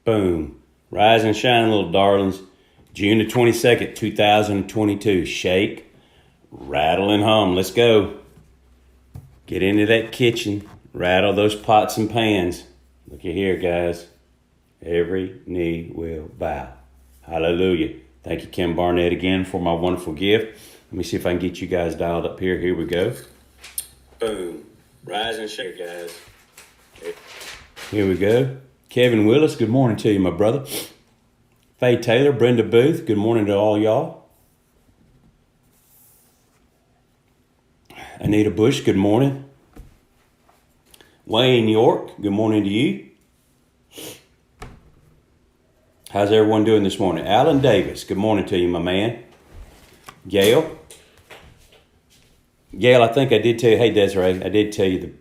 Boom. Rise and shine, little darlings. June the 22nd, 2022. Shake, rattle, and hum. Let's go. Get into that kitchen. Rattle those pots and pans. Look at here, guys. Every knee will bow. Hallelujah. Thank you, Kim Barnett, again for my wonderful gift. Let me see if I can get you guys dialed up here. Here we go. Boom. Rise and shake, guys. Here we go. Kevin Willis, good morning to you, my brother. Faye Taylor, Brenda Booth, good morning to all y'all. Anita Bush, good morning. Wayne York, good morning to you. How's everyone doing this morning? Alan Davis, good morning to you, my man. Gail, I think I did tell you, hey Desiree, I did tell you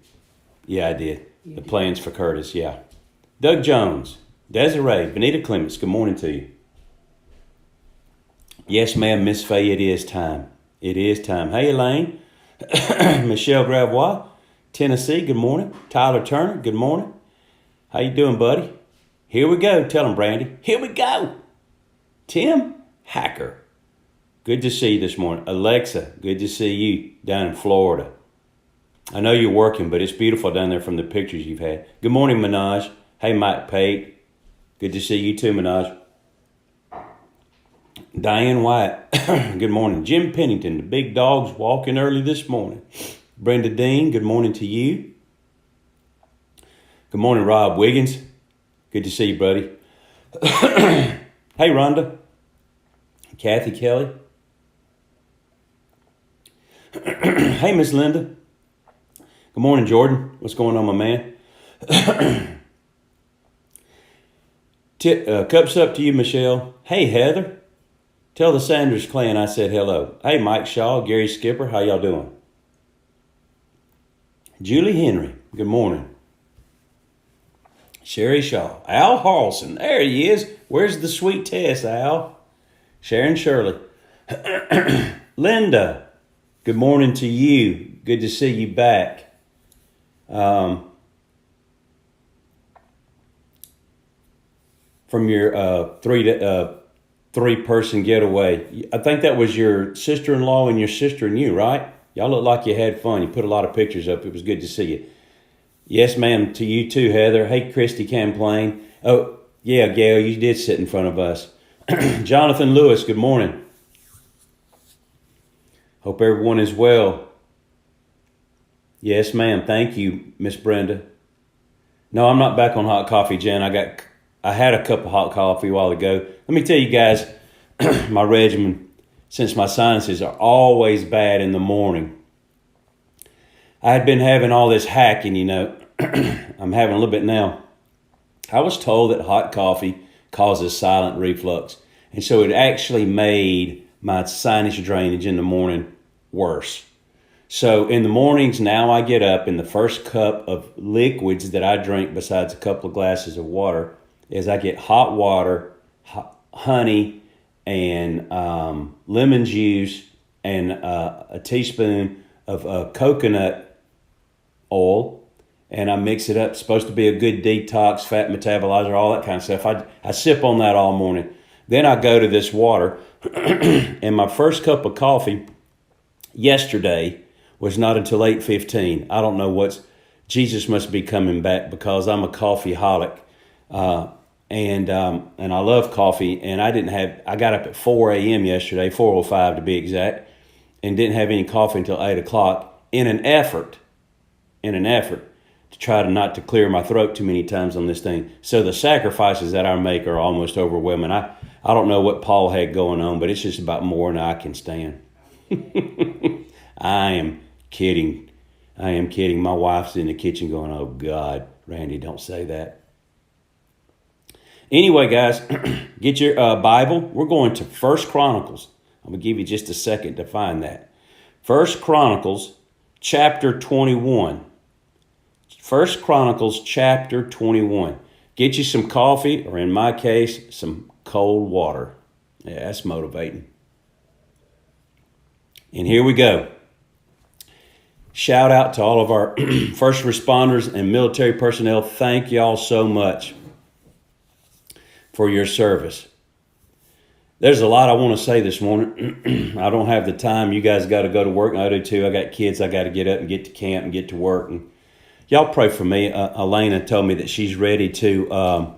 I did. The plans for Curtis, yeah. Doug Jones, Desiree, Benita Clements, good morning to you. Yes, ma'am, Miss Faye, it is time. It is time. Hey, Elaine, Michelle Gravois, Tennessee, good morning. Tyler Turner, good morning. How you doing, buddy? Here we go. Tell him, Brandy. Here we go. Tim Hacker, good to see you this morning. Alexa, good to see you down in Florida. I know you're working, but it's beautiful down there from the pictures you've had. Good morning, Minaj. Hey, Mike Pate. Good to see you too, Minaj. Diane White. Good morning. Jim Pennington, the big dog's walking early this morning. Brenda Dean, good morning to you. Good morning, Rob Wiggins. Good to see you, buddy. Hey, Rhonda. Kathy Kelly. Hey, Miss Linda. Good morning, Jordan. What's going on, my man? Cups up to you, Michelle. Hey, Heather. Tell the Sanders clan I said hello. Hey, Mike Shaw, Gary Skipper, how y'all doing? Julie Henry, good morning. Sherry Shaw. Al Harrelson, there he is. Where's the sweet Tess, Al? Sharon Shirley. Linda, good morning to you. Good to see you back. From your three-person getaway. I think that was your sister-in-law and your sister and you, right? Y'all look like you had fun. You put a lot of pictures up. It was good to see you. Yes, ma'am, to you too, Heather. Hey, Christy Camplain. Oh, yeah, Gail, you did sit in front of us. Jonathan Lewis, good morning. Hope everyone is well. Yes, ma'am. Thank you, Miss Brenda. No, I'm not back on hot coffee, Jen. I had a cup of hot coffee a while ago. Let me tell you guys, my regimen, since my sinuses are always bad in the morning, I had been having all this hacking, I'm having a little bit now. I was told that hot coffee causes silent reflux. And so it actually made my sinus drainage in the morning worse. So in the mornings now I get up and the first cup of liquids that I drink besides a couple of glasses of water is I get hot water, honey, and lemon juice and a teaspoon of coconut oil, and I mix it up. It's supposed to be a good detox, fat metabolizer, all that kind of stuff. I sip on that all morning. Then I go to this water, and my first cup of coffee yesterday was not until 8:15. I don't know Jesus must be coming back because I'm a coffeeholic. And I love coffee, and I got up at 4 a.m. yesterday, 4:05 to be exact, and didn't have any coffee until 8 o'clock in an effort to try not to clear my throat too many times on this thing. So the sacrifices that I make are almost overwhelming. I don't know what Paul had going on, but it's just about more than I can stand. I am kidding. My wife's in the kitchen going, oh God, Randy, don't say that. Anyway, guys, get your Bible. We're going to 1 Chronicles. I'm going to give you just a second to find that. 1 Chronicles chapter 21. 1 Chronicles chapter 21. Get you some coffee, or in my case, some cold water. Yeah, that's motivating. And here we go. Shout out to all of our first responders and military personnel. Thank y'all so much. for your service. There's a lot I want to say this morning. I don't have the time. You guys got to go to work. I do too. I got kids. I got to get up and get to camp and get to work. And y'all pray for me. Elena told me that she's ready to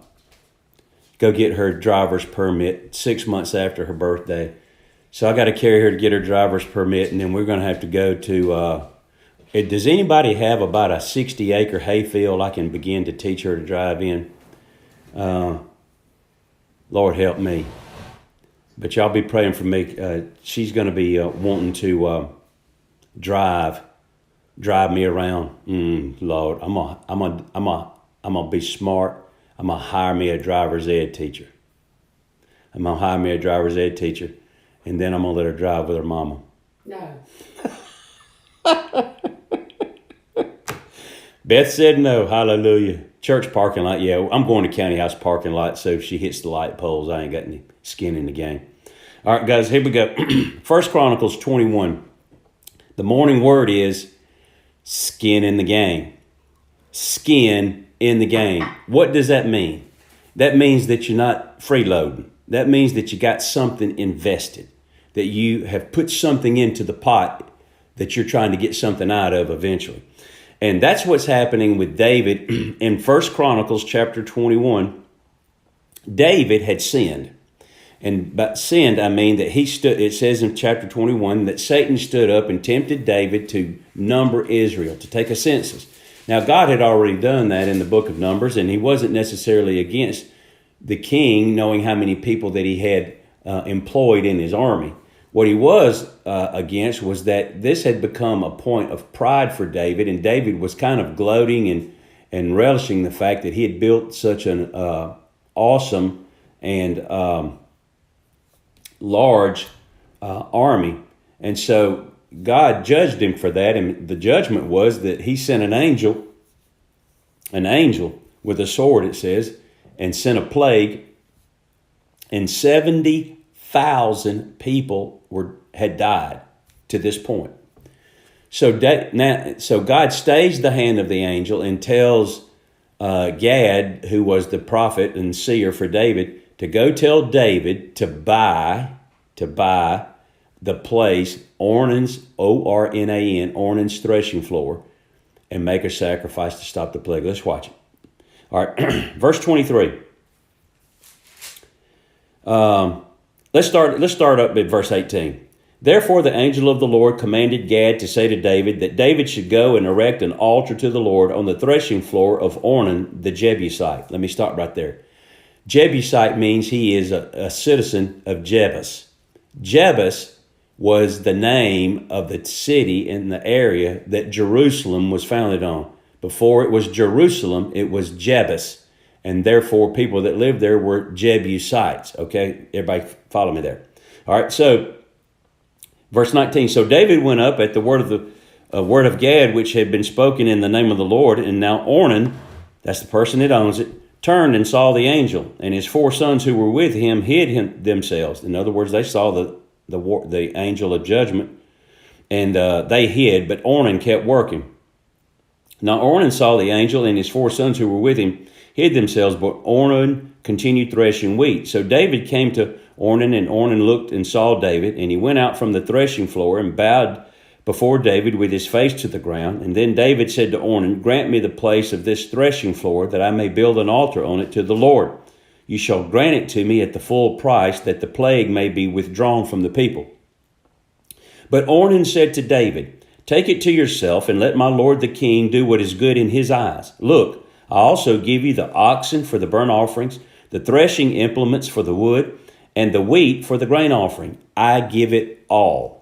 go get her driver's permit 6 months after her birthday. So I got to carry her to get her driver's permit, and then we're going to have to go to... does anybody have about a 60-acre hayfield I can begin to teach her to drive in? Lord help me. But y'all be praying for me. She's going to be wanting to drive me around. Lord, I'm gonna be smart. I'm gonna hire me a driver's ed teacher. And then I'm gonna let her drive with her mama. No. Beth said no. Hallelujah. Church parking lot. Yeah, I'm going to county house parking lot. So if she hits the light poles, I ain't got any skin in the game. All right, guys, here we go. 1 Chronicles 21. The morning word is skin in the game. Skin in the game. What does that mean? That means that you're not freeloading. That means that you got something invested, that you have put something into the pot that you're trying to get something out of eventually. And that's what's happening with David in 1 Chronicles chapter 21. David had sinned. And by sinned, I mean that he stood, it says in chapter 21, that Satan stood up and tempted David to number Israel, to take a census. Now, God had already done that in the book of Numbers, and he wasn't necessarily against the king knowing how many people that he had employed in his army. What he was against was that this had become a point of pride for David, and David was kind of gloating and relishing the fact that he had built such an awesome and large army. And so God judged him for that, and the judgment was that he sent an angel with a sword, it says, and sent a plague, and 70,000 people had died to this point. So God stays the hand of the angel and tells Gad, who was the prophet and seer for David, to go tell David to buy the place, Ornan's, O-R-N-A-N, Ornan's threshing floor, and make a sacrifice to stop the plague. Let's watch it. All right, verse 23. Let's start up at verse 18. Therefore the angel of the Lord commanded Gad to say to David that David should go and erect an altar to the Lord on the threshing floor of Ornan the Jebusite. Let me stop right there. Jebusite means he is a citizen of Jebus. Jebus was the name of the city in the area that Jerusalem was founded on. Before it was Jerusalem, it was Jebus. And therefore, people that lived there were Jebusites. Okay, everybody follow me there. All right, so verse 19. So David went up at the word of Gad, which had been spoken in the name of the Lord. And now Ornan, that's the person that owns it, turned and saw the angel, and his 4 sons who were with him hid themselves. In other words, they saw the angel of judgment, and they hid, but Ornan kept working. Now Ornan saw the angel, and his 4 sons who were with him hid themselves, but Ornan continued threshing wheat. So David came to Ornan, and Ornan looked and saw David, and he went out from the threshing floor and bowed before David with his face to the ground. And then David said to Ornan, grant me the place of this threshing floor, that I may build an altar on it to the Lord. You shall grant it to me at the full price, that the plague may be withdrawn from the people. But Ornan said to David, take it to yourself, and let my lord the king do what is good in his eyes. Look, I also give you the oxen for the burnt offerings, the threshing implements for the wood, and the wheat for the grain offering. I give it all.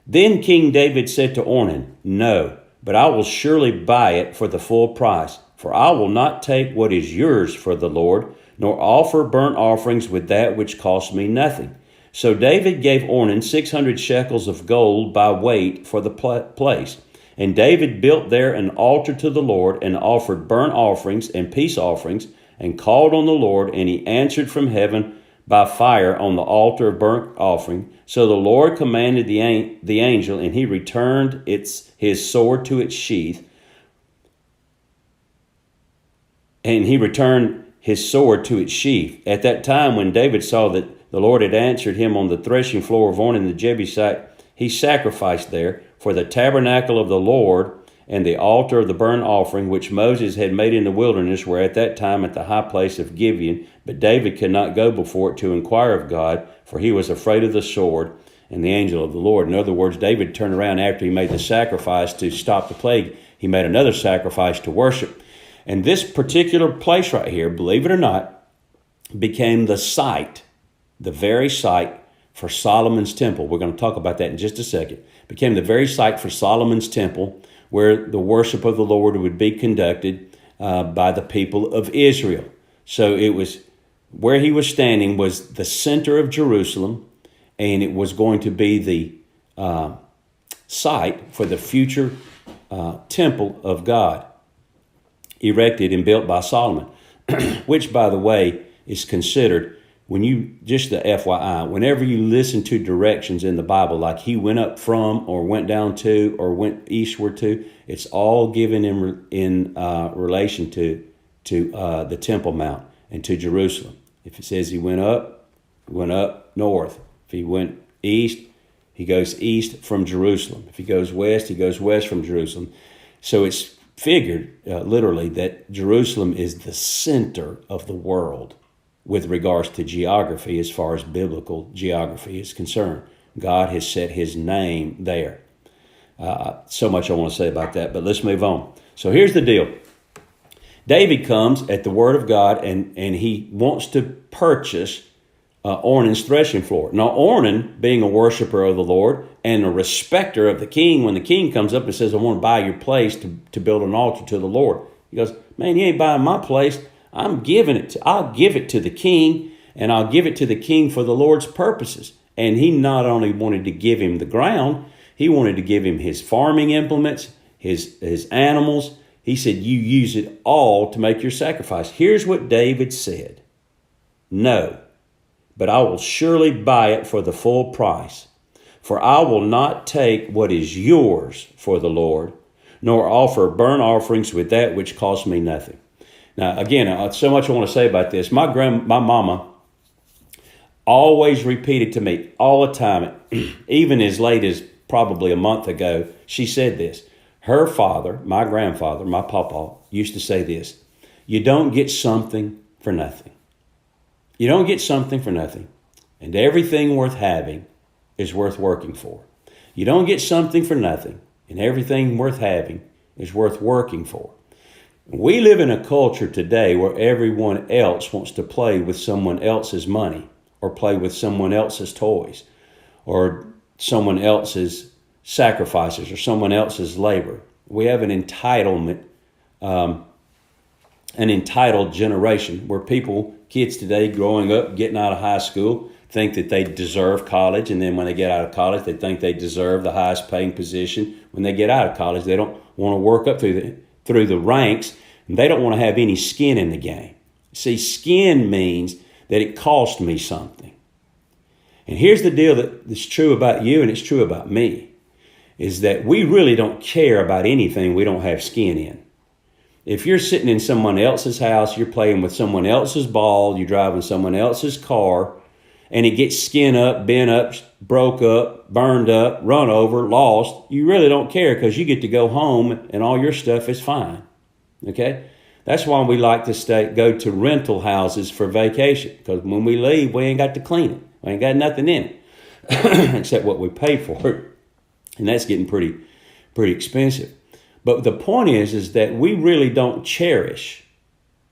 Then King David said to Ornan, no, but I will surely buy it for the full price, for I will not take what is yours for the Lord, nor offer burnt offerings with that which cost me nothing. So David gave Ornan 600 shekels of gold by weight for the place. And David built there an altar to the Lord, and offered burnt offerings and peace offerings, and called on the Lord, and he answered from heaven by fire on the altar of burnt offering. So the Lord commanded the angel, and he returned his sword to its sheath. And he returned his sword to its sheath. At that time, when David saw that the Lord had answered him on the threshing floor of Ornan the Jebusite, he sacrificed there for the tabernacle of the Lord and the altar of the burnt offering, which Moses had made in the wilderness, were at that time at the high place of Gibeon. But David could not go before it to inquire of God, for he was afraid of the sword and the angel of the Lord. In other words, David turned around after he made the sacrifice to stop the plague. He made another sacrifice to worship. And this particular place right here, believe it or not, became the site, the very site for Solomon's temple. We're going to talk about that in just a second. Became the very site for Solomon's temple, where the worship of the Lord would be conducted by the people of Israel. So it was where he was standing was the center of Jerusalem, and it was going to be the site for the future temple of God, erected and built by Solomon, which, by the way, is considered, when you, just the FYI, whenever you listen to directions in the Bible, like he went up from, or went down to, or went eastward to, it's all given in relation to the Temple Mount and to Jerusalem. If it says he went up north. If he went east, he goes east from Jerusalem. If he goes west, he goes west from Jerusalem. So it's figured literally that Jerusalem is the center of the world with regards to geography, as far as biblical geography is concerned. God has set his name there. So much I want to say about that, but let's move on. So here's the deal. David comes at the word of God, and he wants to purchase Ornan's threshing floor. Now, Ornan, being a worshiper of the Lord and a respecter of the king, when the king comes up and says, I want to buy your place to build an altar to the Lord, he goes, man, you ain't buying my place. I'll give it to the king, and I'll give it to the king for the Lord's purposes. And he not only wanted to give him the ground, he wanted to give him his farming implements, his animals. He said, you use it all to make your sacrifice. Here's what David said. No, but I will surely buy it for the full price. For I will not take what is yours for the Lord, nor offer burnt offerings with that which costs me nothing. Now, again, so much I want to say about this. My mama always repeated to me all the time, even as late as probably a month ago, she said this. Her father, my grandfather, my papa, used to say this: you don't get something for nothing. You don't get something for nothing. And everything worth having is worth working for. You don't get something for nothing. And everything worth having is worth working for. We live in a culture today where everyone else wants to play with someone else's money, or play with someone else's toys, or someone else's sacrifices, or someone else's labor. We have an entitlement, an entitled generation where kids today growing up, getting out of high school, think that they deserve college. And then when they get out of college, they think they deserve the highest paying position. When they get out of college, they don't want to work up through the ranks, and they don't want to have any skin in the game. See, skin means that it cost me something. And here's the deal that's true about you, and it's true about me, is that we really don't care about anything we don't have skin in. If you're sitting in someone else's house, you're playing with someone else's ball, you're driving someone else's car, and it gets skin up, bent up, broke up, burned up, run over, lost, you really don't care, because you get to go home and all your stuff is fine. Okay? That's why we like to go to rental houses for vacation, because when we leave, we ain't got to clean it. We ain't got nothing in it except what we pay for it. And that's getting pretty expensive. But the point is that we really don't cherish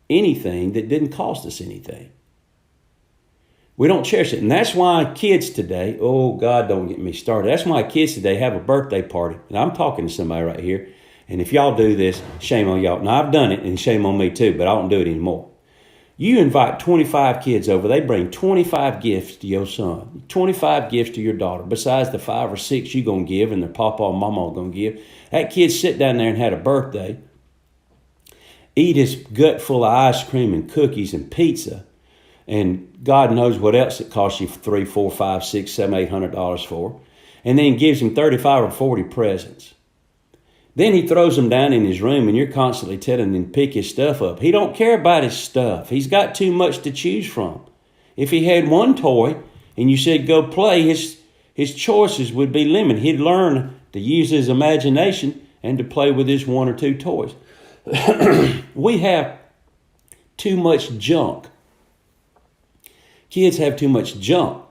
anything that didn't cost us anything. We don't cherish it. And that's why kids today, oh God, don't get me started. That's why kids today have a birthday party. And I'm talking to somebody right here. And if y'all do this, shame on y'all. Now, I've done it, and shame on me too, but I don't do it anymore. You invite 25 kids over. They bring 25 gifts to your son, 25 gifts to your daughter, besides the 5 or 6 you're going to give and their papa and mama are going to give. That kid sit down there and had a birthday, eat his gut full of ice cream and cookies and pizza, and God knows what else it costs you $300, $400, $500, $600, $700, $800 for, and then gives him 35 or 40 presents. Then he throws them down in his room and you're constantly telling him to pick his stuff up. He don't care about his stuff. He's got too much to choose from. If he had one toy and you said go play, his choices would be limited. He'd learn to use his imagination and to play with his one or two toys. We have too much junk. Kids have too much junk.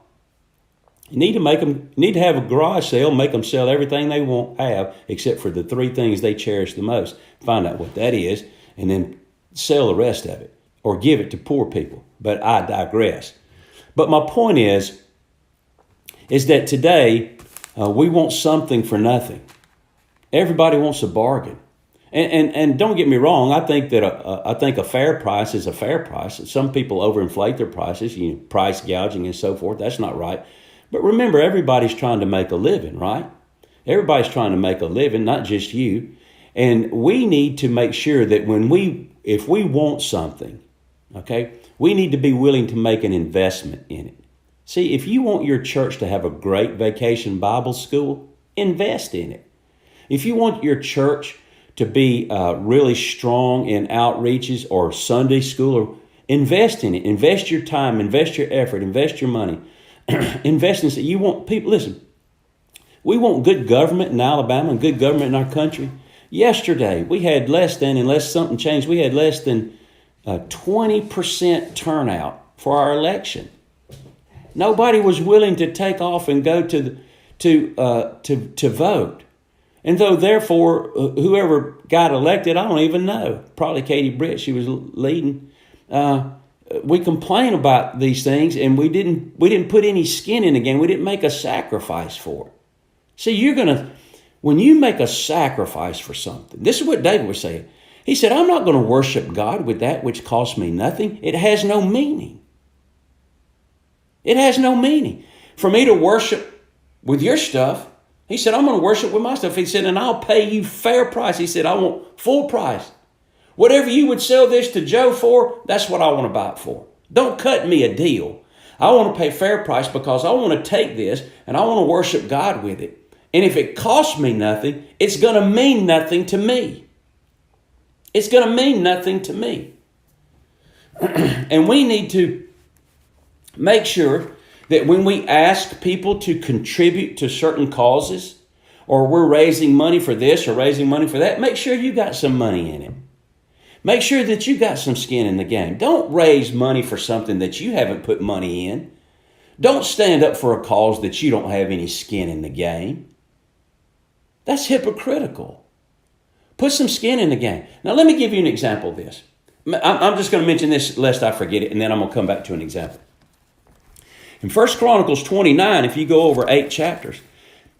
You need to have a garage sale, make them sell everything they won't have except for the three things they cherish the most. Find out what that is and then sell the rest of it or give it to poor people. But I digress. But my point is that today we want something for nothing. Everybody wants a bargain. And don't get me wrong, I think that a fair price is a fair price. Some people overinflate their prices, price gouging and so forth. That's not right. But remember, everybody's trying to make a living, right? Everybody's trying to make a living, not just you. And we need to make sure that if we want something, okay, we need to be willing to make an investment in it. See, if you want your church to have a great vacation Bible school, invest in it. If you want your church to be really strong in outreaches or Sunday school, or invest in it. Invest your time, invest your effort, invest your money. Invest in it. You want people, listen, we want good government in Alabama and good government in our country. Yesterday, we had unless something changed, we had less than 20% turnout for our election. Nobody was willing to take off and go to vote. And though, therefore, whoever got elected, I don't even know. Probably Katie Britt, she was leading. We complain about these things, and we didn't put any skin in the game. We didn't make a sacrifice for it. See, when you make a sacrifice for something, this is what David was saying. He said, I'm not going to worship God with that which costs me nothing. It has no meaning. It has no meaning. For me to worship with your stuff, he said, I'm going to worship with my stuff. He said, and I'll pay you fair price. He said, I want full price. Whatever you would sell this to Joe for, that's what I want to buy it for. Don't cut me a deal. I want to pay fair price because I want to take this and I want to worship God with it. And if it costs me nothing, it's going to mean nothing to me. It's going to mean nothing to me. And we need to make sure that when we ask people to contribute to certain causes, or we're raising money for this or raising money for that, make sure you got some money in it. Make sure that you got some skin in the game. Don't raise money for something that you haven't put money in. Don't stand up for a cause that you don't have any skin in the game. That's hypocritical. Put some skin in the game. Now, let me give you an example of this. I'm just going to mention this lest I forget it, and then I'm going to come back to an example. In 1 Chronicles 29, if you go over 8 chapters,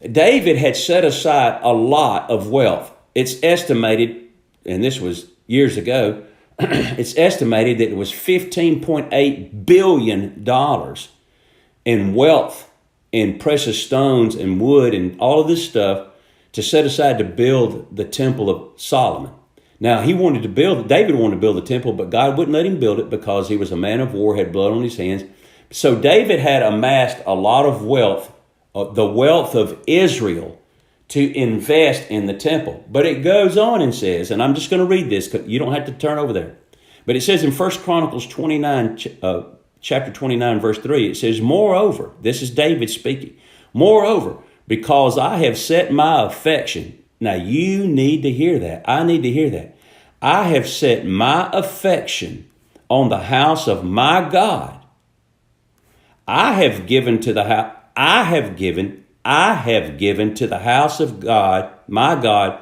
David had set aside a lot of wealth. It's estimated, and this was years ago, it's estimated that it was $15.8 billion in wealth, in precious stones and wood and all of this stuff to set aside to build the temple of Solomon. Now, David wanted to build the temple, but God wouldn't let him build it because he was a man of war, had blood on his hands. So David had amassed a lot of wealth, the wealth of Israel, to invest in the temple. But it goes on and says, and I'm just going to read this, because you don't have to turn over there. But it says in 1 Chronicles 29, chapter 29, verse 3, it says, moreover, this is David speaking, moreover, because I have set my affection. Now you need to hear that. I need to hear that. I have set my affection on the house of my God. I have given to the house of God, my God,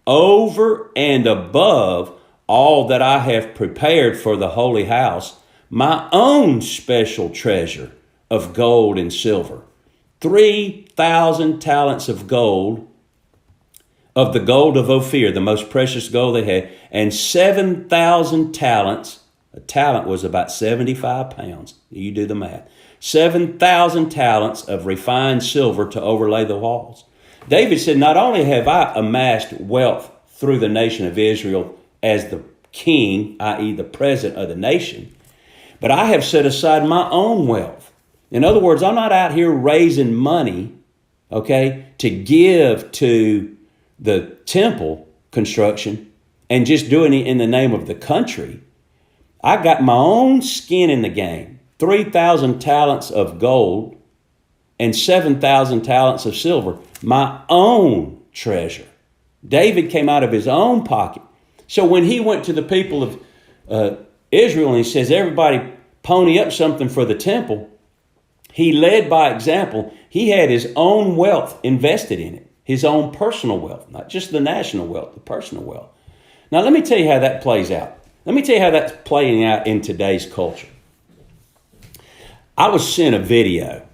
over and above all that I have prepared for the holy house, my own special treasure of gold and silver, 3,000 talents of gold, of the gold of Ophir, the most precious gold they had, and 7,000 talents. A talent was about 75 pounds. You do the math. 7,000 talents of refined silver to overlay the walls. David said, not only have I amassed wealth through the nation of Israel as the king, i.e. the president of the nation, but I have set aside my own wealth. In other words, I'm not out here raising money, okay, to give to the temple. construction and just doing it in the name of the country. I got my own skin in the game. 3,000 talents of gold and 7,000 talents of silver. My own treasure. David came out of his own pocket. So when he went to the people of Israel and he says, everybody pony up something for the temple, he led by example. He had his own wealth invested in it, his own personal wealth, not just the national wealth, the personal wealth. Now, let me tell you how that plays out. Let me tell you how that's playing out in today's culture. I was sent a video.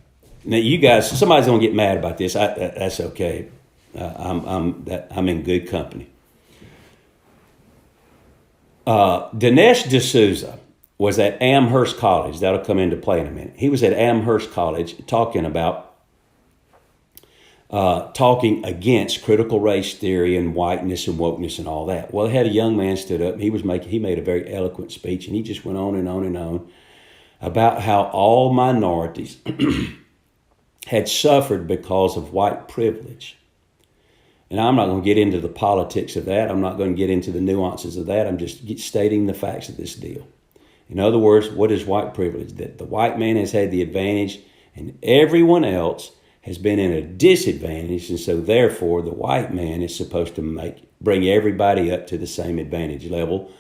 Now, you guys, somebody's going to get mad about this. That's okay. I'm in good company. Dinesh D'Souza was at Amherst College. That'll come into play in a minute. He was at Amherst College talking against critical race theory and whiteness and wokeness and all that. Well, they had a young man stood up. He made a very eloquent speech, and he just went on and on and on about how all minorities had suffered because of white privilege. And I'm not going to get into the politics of that. I'm not going to get into the nuances of that. I'm just stating the facts of this deal. In other words, what is white privilege? That the white man has had the advantage and everyone else has been in a disadvantage. And so therefore, the white man is supposed to bring everybody up to the same advantage level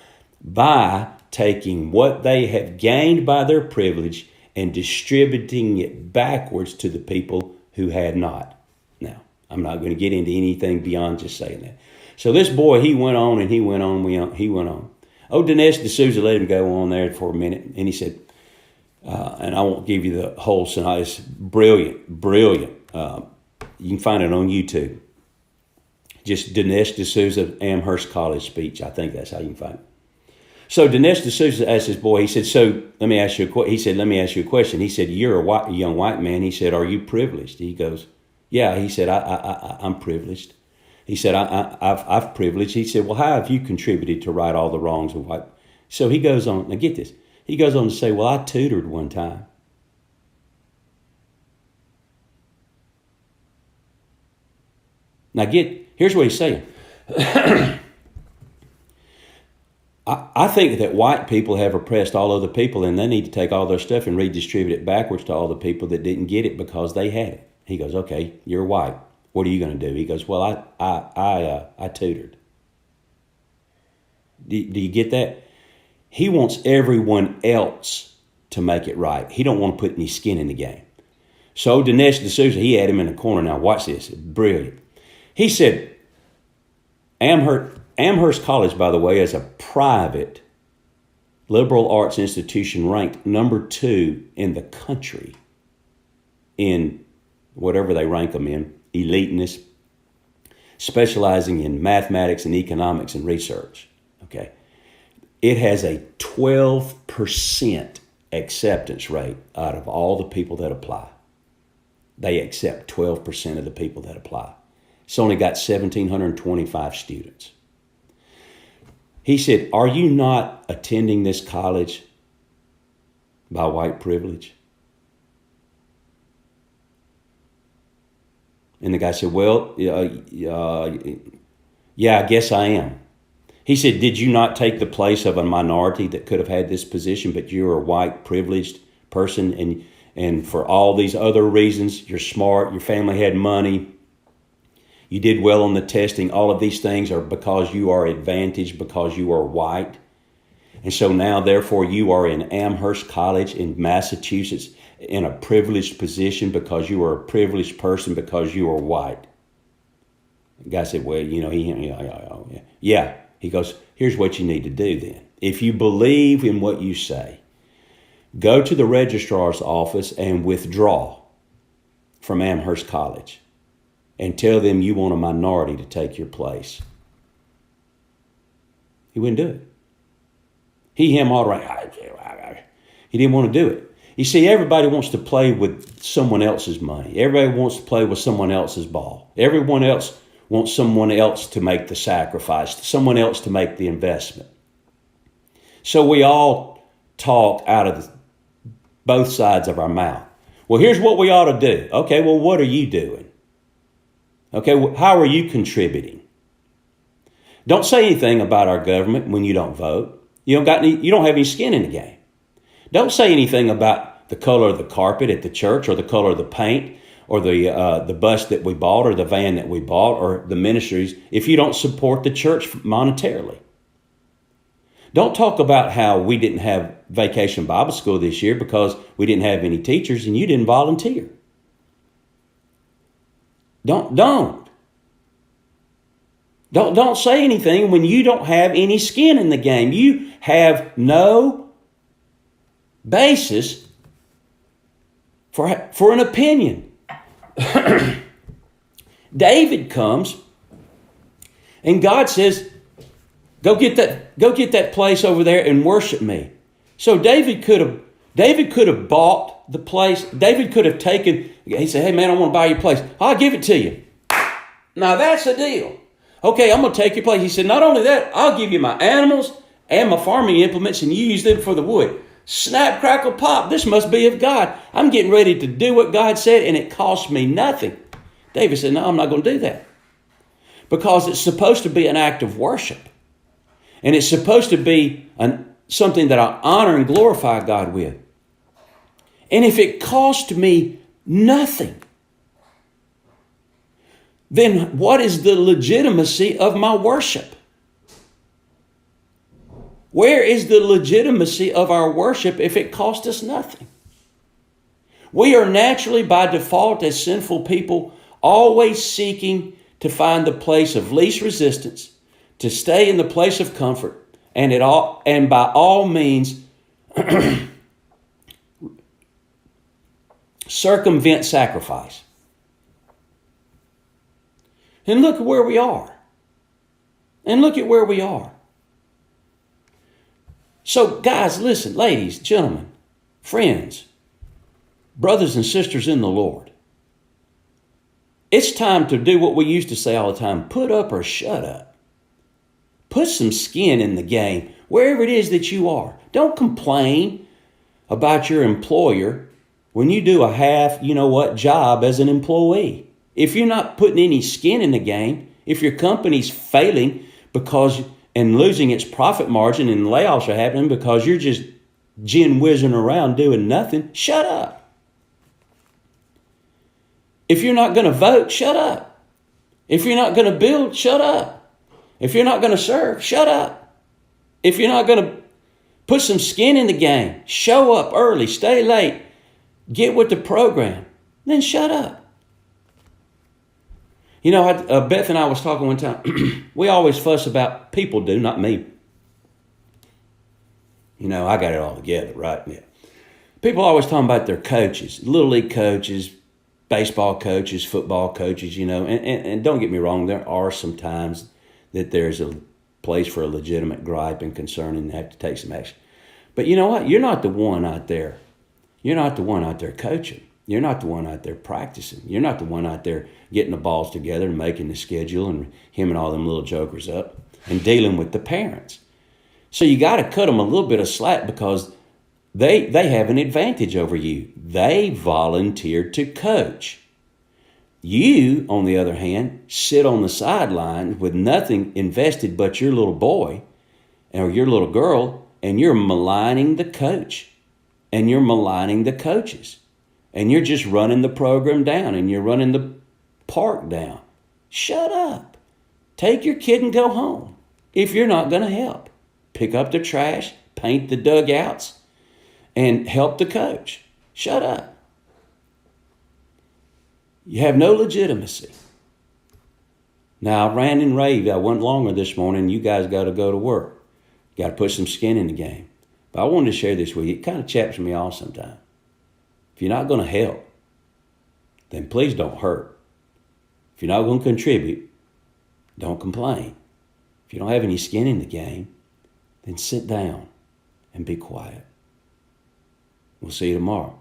by taking what they have gained by their privilege and distributing it backwards to the people who had not. Now, I'm not going to get into anything beyond just saying that. So this boy, he went on and he went on. Oh, Dinesh D'Souza let him go on there for a minute. And he said, and I won't give you the whole scenario. It's brilliant. You can find it on YouTube. Just Dinesh D'Souza, Amherst College speech. I think that's how you can find it. So Dinesh D'Souza asked his boy, he said, so let me ask you a question. He said, you're a young white man. He said, are you privileged? He goes, yeah. He said, I'm privileged. He said, I've privileged. He said, well, how have you contributed to right all the wrongs of white? So he goes on, now get this. He goes on to say, well, I tutored one time. Now here's what he's saying. I think that white people have oppressed all other people, and they need to take all their stuff and redistribute it backwards to all the people that didn't get it because they had it. He goes, okay, you're white. What are you going to do? He goes, well, I tutored. Do you get that? He wants everyone else to make it right. He don't want to put any skin in the game. So Dinesh D'Souza, he had him in the corner. Now watch this. Brilliant. He said, Amherst College, by the way, is a private liberal arts institution ranked number 2 in the country in whatever they rank them in, eliteness, specializing in mathematics and economics and research. Okay. It has a 12% acceptance rate out of all the people that apply. They accept 12% of the people that apply. It's only got 1,725 students. He said, are you not attending this college by white privilege? And the guy said, well, yeah, I guess I am. He said, did you not take the place of a minority that could have had this position, but you're a white privileged person, and for all these other reasons, you're smart, your family had money, you did well on the testing, all of these things are because you are advantaged, because you are white. And so now, therefore, you are in Amherst College in Massachusetts in a privileged position because you are a privileged person because you are white. The guy said, well, yeah. He goes, here's what you need to do then. If you believe in what you say, go to the registrar's office and withdraw from Amherst College and tell them you want a minority to take your place. He wouldn't do it. Him all right. He didn't want to do it. You see, everybody wants to play with someone else's money. Everybody wants to play with someone else's ball. Everyone else wants someone else to make the sacrifice, someone else to make the investment. So we all talk out of both sides of our mouth. Well, here's what we ought to do. Okay, well, what are you doing? Okay, how are you contributing? Don't say anything about our government when you don't vote. You don't have any skin in the game. Don't say anything about the color of the carpet at the church or the color of the paint or the bus that we bought or the van that we bought or the ministries if you don't support the church monetarily. Don't talk about how we didn't have Vacation Bible School this year because we didn't have any teachers and you didn't volunteer. Don't say anything when you don't have any skin in the game. You have no basis for an opinion. David comes and God says, go get that place over there and worship me. So David could have bought the place. David could have taken, he said, hey man, I want to buy your place. I'll give it to you. Now that's a deal. Okay, I'm going to take your place. He said, not only that, I'll give you my animals and my farming implements and you use them for the wood. Snap, crackle, pop. This must be of God. I'm getting ready to do what God said and it costs me nothing. David said, no, I'm not going to do that. Because it's supposed to be an act of worship. And it's supposed to be something that I honor and glorify God with. And if it cost me nothing, then what is the legitimacy of my worship? Where is the legitimacy of our worship if it cost us nothing? We are naturally, by default, as sinful people, always seeking to find the place of least resistance, to stay in the place of comfort, and by all means circumvent sacrifice. And look at where we are. So guys, listen, ladies, gentlemen, friends, brothers and sisters in the Lord. It's time to do what we used to say all the time, put up or shut up. Put some skin in the game, wherever it is that you are. Don't complain about your employer when you do a half, job as an employee. If you're not putting any skin in the game, if your company's failing and losing its profit margin and layoffs are happening because you're just gin whizzing around doing nothing, shut up. If you're not going to vote, shut up. If you're not going to build, shut up. If you're not going to serve, shut up. If you're not going to put some skin in the game, show up early, stay late, get with the program, then shut up. Beth and I was talking one time. We always fuss about, people do, not me. I got it all together, right? Yeah. People always talking about their coaches, little league coaches, baseball coaches, football coaches, and don't get me wrong, there are some times that there's a place for a legitimate gripe and concern and have to take some action. But you know what? You're not the one out there. You're not the one out there coaching. You're not the one out there practicing. You're not the one out there getting the balls together and making the schedule and hemming all them little jokers up and dealing with the parents. So you got to cut them a little bit of slack because they have an advantage over you. They volunteered to coach. You, on the other hand, sit on the sidelines with nothing invested but your little boy or your little girl, and you're maligning the coach and you're maligning the coaches. And you're just running the program down and you're running the park down. Shut up. Take your kid and go home if you're not going to help. Pick up the trash, paint the dugouts, and help the coach. Shut up. You have no legitimacy. Now, I ran and raved. I went longer this morning. You guys got to go to work. Got to put some skin in the game. But I wanted to share this with you. It kind of chaps me off sometimes. If you're not going to help, then please don't hurt. If you're not going to contribute, don't complain. If you don't have any skin in the game, then sit down and be quiet. We'll see you tomorrow.